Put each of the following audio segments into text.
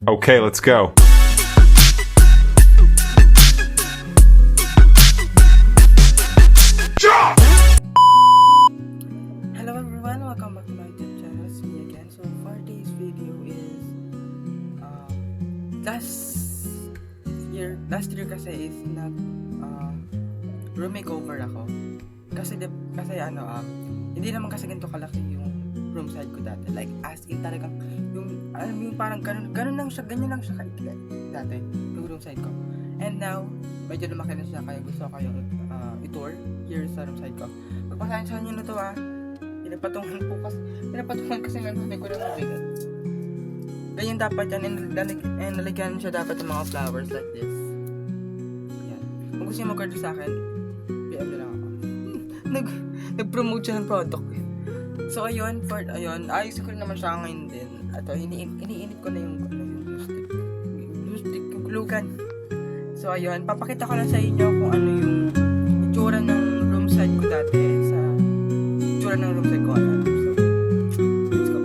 Okay, let's go. Hello everyone, welcome back to my YouTube channel. It's me again. So for today's video is last year kasi is nag room makeover ako. Kasi hindi naman kasi ganito kalaki yung room side ko dati. Like as in talagang yung alam mo yung parang ganyan lang siya kaikli dati yung room side ko. And now medyo lumaki na siya kaya gusto ko yung i-tour here sa room side ko. Pagpasensya niyo na to pinapatungan kasi may mami ko na mabigat. Ganyan dapat yan, and nalagyan siya dapat ng mga flowers like this. Yan. Kung gusto niyo mag-order sa akin, PM nyo lang ako. Nag-promote siya ng product. So ayun, ayos ko naman siya ngayon din. At iniinit ko na yung glue stick, yung glue gun. So ayun, papakita ko lang sa inyo kung ano yung itsura ng room side ko dati sa itsura ng room side ko. Ayan. So, let's go.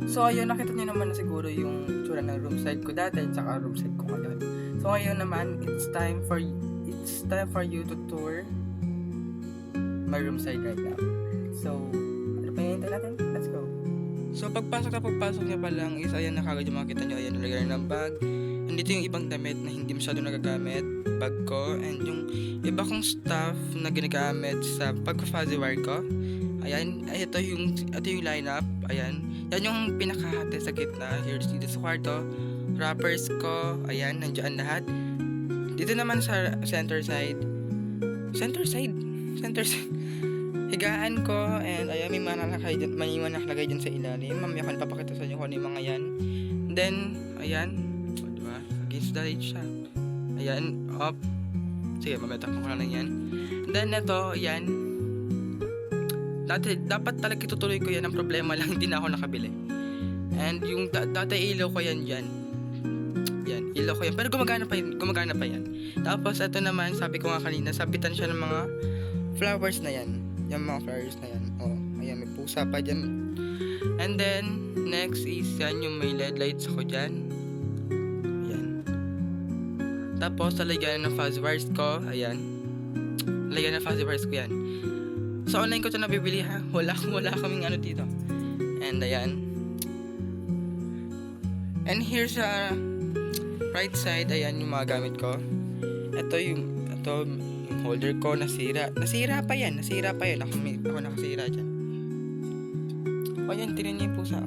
So ayun, nakita niyo naman na siguro yung tsura ng room side ko dati at saka room side ko ngayon. So ngayon naman, it's time for you to tour my room side right now. So, ano pa yung natin? Let's go. So pagpasok niya pa lang is ayan na kagad yung makita niyo. Ayan, nilagay ng bag. Nandito yung ibang damit na hindi masyado nagagamit. Bag ko and yung iba kong stuff na ginagamit sa pagpa-fuzzy wire ko. Ayan, ito yung lineup. Ayan, yan yung pinakahati sa gitna. Here's dito sa kwarto. Wrappers ko, ayan, nandiyan lahat. Dito naman sa center side. Higaan ko, and ayan, may mga nakalagay dyan sa ilalim. Mamaya ko napapakita sa inyo kung ano yung mga yan. And then, ayan, diba? Against the light siya. Ayan, up. Sige, mamaya takpan ko lang yan. And then, ito, ayan. Dapat talaga itutuloy ko yan. Ang problema lang, hindi na ako nakabili. And yung dati ilaw ko yan dyan. Yan, ilaw ko yan. Pero gumagana pa yan. Tapos ito naman, sabi ko nga kanina, sabitan siya ng mga flowers na yan. Yung mga flowers na yan. Oh, ayan, may pusa pa dyan. And then, next is yan, yung may LED lights ako dyan. Ayan. Tapos, lalagyan ng fuzzy wires ko. Ayan. Lalagyan ng fuzzy wires ko yan. So online ko ito nabibili ha. Wala kaming ano dito. And ayan. And here sa right side, ayan yung mga gamit ko. Ito yung holder ko nasira. Nasira pa yan. Ako nakasira dyan. O yan, tinan niyo yung pusa.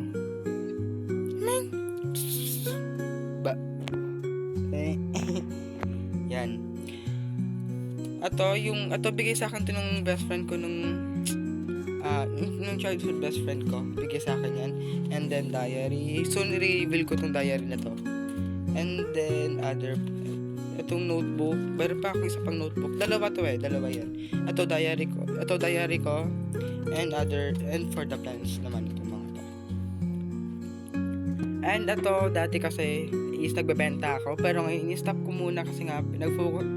Yan. Ito bigay sa akin to nung best friend ko nung childhood best friend ko. Bigay sa akin yan. And then diary. Soon reveal ko tong diary na to. And then itong notebook. Meron pa ako isa pang notebook. Dalawa yan. Ito diary ko. And for the plans naman itong mga to. And ito dati kasi is nagbebenta ako, pero ngayon i-stop ko muna kasi nga nag-focus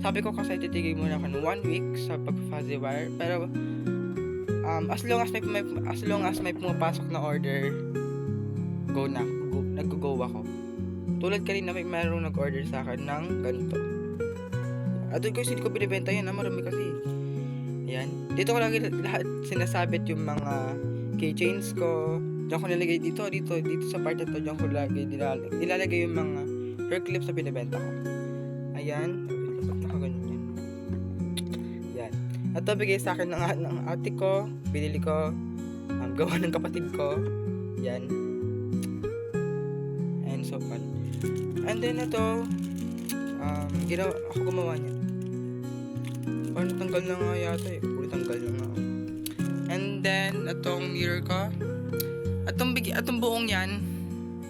sabi ko kasi titigil muna ako ng 1 week sa pag-fuzzy wire, pero as long as may pumapasok na order, nag-go ako. Tulad kanina may mayroong nag-order sa akin ng ganito. At doon ko hindi ko binibenta yan, marami kasi. Ayan. Dito ko lagi lahat sinasabit yung mga keychains ko. Diyan ko nilagay dito sa part na to. Diyan ko nilalagay yung mga hair clips na binibenta ko. Ayan. Nakaganyan yan. Yan. At ito bigay sa akin ng ate ko. Binili ko. Gawa ng kapatid ko. Yan. And so fun. And then ito, ako gumawa niya. Parang natanggal na nga yata eh. Puro tanggal na nga. And then, itong mirror ko. Atong buong yan.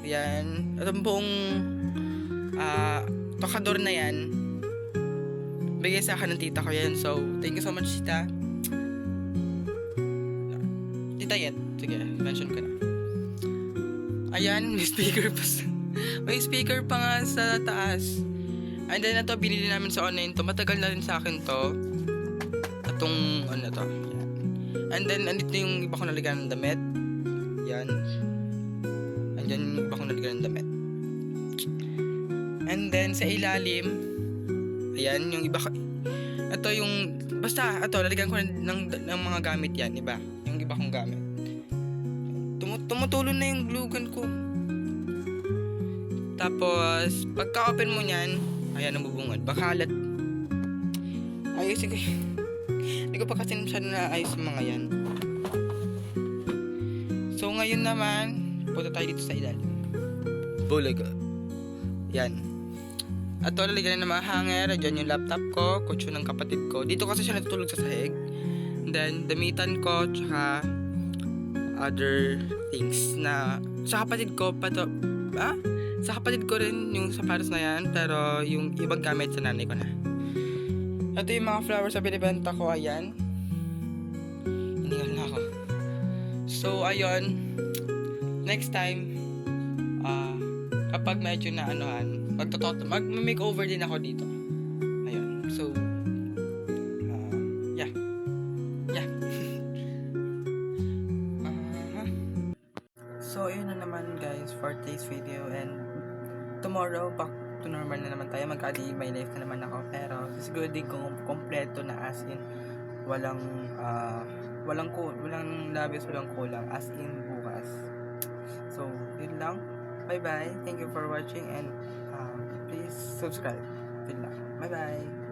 Ayan. Atong buong tokador na yan. Bigay sa akin ng tita ko yan. So, thank you so much, tita. Tita Yet. Sige, mention ko na. Ayan, may speaker pa. May speaker pa nga sa taas. And then, ito, binili namin sa online to. Matagal na rin sa akin to. Itong, ano to. Yan. And then, andito yung iba ko nalagyan ng damit. Yan. Andyan yung iba ko nalagyan ng damit. And then, sa ilalim, ayan, yung iba ko. Ito yung, basta, ito, lalagyan ko ng mga gamit yan, iba. Yung iba kong gamit. Tumutulo na yung glue gun ko. Tapos, pagka-open mo niyan, ayan, nabubungad. Bakalat. Ayusin ko. Hindi ko pa kasi masyado naayos yung mga yan. So, ngayon naman, punta tayo dito sa ilalim. Bulaga. Yan. At ito, lalagyan ng mga hanger. Diyan yung laptop ko, kutso ng kapatid ko. Dito kasi siya natutulog sa sahig. And then, damitan ko, tsaka other things na sa kapatid ko sa kapatid ko rin yung sapatos na yan, pero yung ibang gamit sa nanay ko na. Ito yung mga flowers na binibenta ko, ayan. Hiningal na ako. So ayun, next time kapag medyo na anuhan, mag-makeover din ako dito. Ayun. So yeah. So, ayun na naman guys for today's video, and tomorrow back to normal na naman tayo. Mag-adi my life na naman ako, pero siguro din kung kompleto na, as in walang labis, walang kulang, as in bukas. So, yun lang. Bye bye. Thank you for watching, and please subscribe. Yun lang. Bye bye.